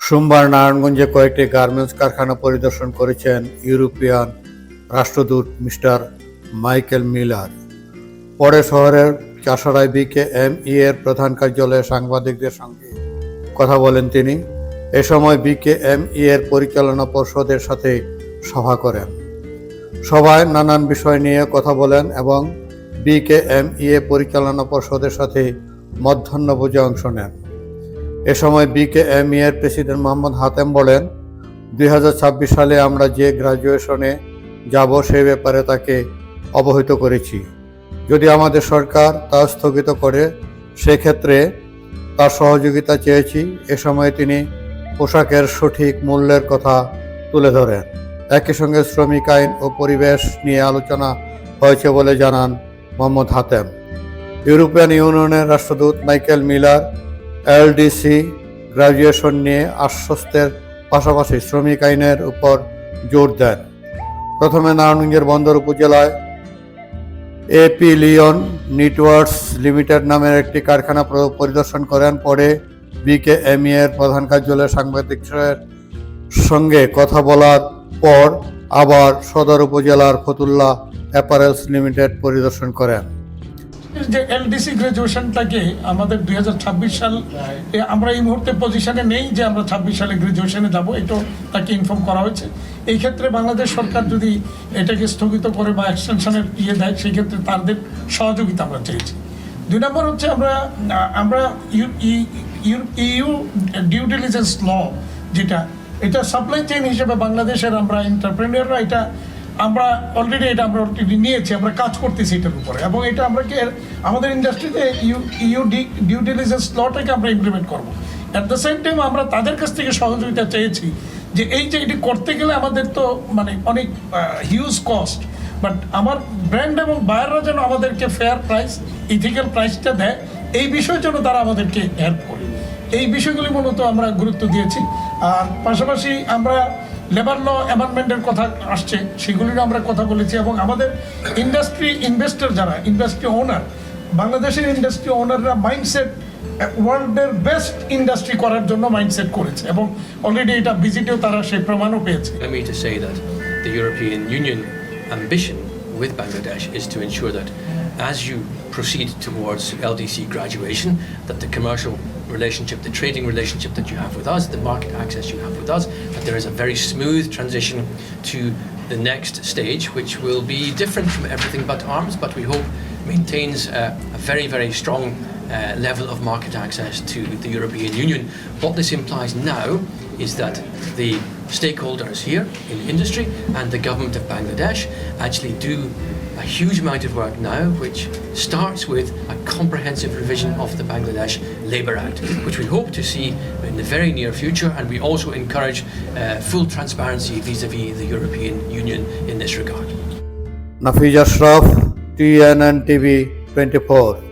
সোমবার নারায়ণগঞ্জে কয়েকটি গার্মেন্টস কারখানা পরিদর্শন করেছেন ইউরোপিয়ান রাষ্ট্রদূত মিস্টার মাইকেল মিলার। পরে শহরের চাষড়ায় বিকেএমই এর প্রধান কার্যালয়ে সাংবাদিকদের সঙ্গে কথা বলেন তিনি। এ সময় বিকেএমই এর পরিচালনা পর্ষদের সাথে সভা করেন। সভায় নানান বিষয় নিয়ে কথা বলেন এবং বিকেএমই পরিচালনা পর্ষদের সাথে মধ্যাহ্নভোজে অংশ নেন। এ সময় বিকেএমই এর প্রেসিডেন্ট মোহাম্মদ হাতেম বলেন, 2026 সালে আমরা যে গ্রাজুয়েশনে যাব সে ব্যাপারে তাকে অবহিত করেছি। যদি আমাদের সরকার তা স্থগিত করে সেক্ষেত্রে তার সহযোগিতা চেয়েছি। এ সময় তিনি পোশাকের সঠিক মূল্যের কথা তুলে ধরেন। একই সঙ্গে শ্রমিক আইন ও পরিবেশ নিয়ে আলোচনা হয়েছে বলে জানান মোহাম্মদ হাতেম। ইউরোপিয়ান ইউনিয়নের রাষ্ট্রদূত মাইকেল মিলার এলডিসি গ্রাজুয়েশন নিয়ে আশ্বস্তের পাশাপাশি শ্রমিক আইনের উপর জোর দেন। প্রথমে নারায়ণগঞ্জের বন্দর উপজেলায় এপি লিওন নেটওয়ার্কস লিমিটেড নামের একটি কারখানা পরিদর্শন করেন। পরে বিকেএমই এর প্রধান কার্যালয়ে সাংবাদিকদের সঙ্গে কথা বলার পর আবার সদর উপজেলার ফতুল্লা অ্যাপারেলস লিমিটেড পরিদর্শন করেন। যে এলডিসি গ্রাজুয়েশনটাকে আমাদের 2026 সাল আমরা এই মুহূর্তে পজিশনে নেই যে আমরা 26 সালে গ্রাজুয়েশনে যাব, এটা তাকে ইনফর্ম করা হয়েছে। এই ক্ষেত্রে বাংলাদেশ সরকার যদি এটাকে স্থগিত করে বা এক্সটেনশনের দেয় সেই ক্ষেত্রে তাদের সহযোগিতা আমরা চেয়েছি। 2 নম্বর হচ্ছে আমরা ইউ ডিউ ডিলিজেন্স ল যেটা এটা সাপ্লাই চেইন হিসেবে বাংলাদেশের আমরা এন্টারপ্রেনিয়ররা এটা আমরা অলরেডি নিয়েছি, আমরা কাজ করতেছি এটার উপরে এবং এটা আমাদের ইন্ডাস্ট্রিতে ডিউ ডিলিজেন্স লটাকে আমরা ইমপ্লিমেন্ট করবো। অ্যাট দ্য সেম টাইম আমরা তাদের কাছ থেকে সহযোগিতা চেয়েছি যে এটি করতে গেলে আমাদের তো অনেক হিউজ কস্ট, বাট আমার ব্র্যান্ড এবং বায়াররা যেন আমাদেরকে ফেয়ার প্রাইস ইথিক্যাল প্রাইসটা দেয়, এই বিষয়ের জন্য তারা আমাদেরকে হেল্প করে। এই বিষয়গুলি মূলত আমরা গুরুত্ব দিয়েছি। আর পাশাপাশি আমরা লেবার ল অ্যামেন্ডমেন্টের কথা আসছে, সেগুলিরও আমরা কথা বলেছি এবং আমাদের ইন্ডাস্ট্রি ইনভেস্টর যারা ইন্ডাস্ট্রি ওনার, বাংলাদেশের ইন্ডাস্ট্রি ওনাররা মাইন্ডসেট ওয়ার্ল্ডের বেস্ট ইন্ডাস্ট্রি করার জন্য মাইন্ডসেট করেছে এবং অলরেডি এটা ভিজিটেও তারা সেই প্রমাণও পেয়েছে। Let me to say that the European Union ambition with Bangladesh is to ensure that as you proceed towards LDC graduation, that the commercial relationship, the trading relationship that you have with us, the market access you have with us, that there is a very smooth transition to the next stage, which will be different from everything but arms, but we hope maintains a very, very strong level of market access to the European Union. What this implies now is that the stakeholders here in industry and the government of Bangladesh actually do a huge amount of work now, which starts with a comprehensive revision of the Bangladesh Labour Act, which we hope to see in the very near future, and we also encourage full transparency vis-à-vis the European Union in this regard. Nafiz Ashraf, TNN TV 24।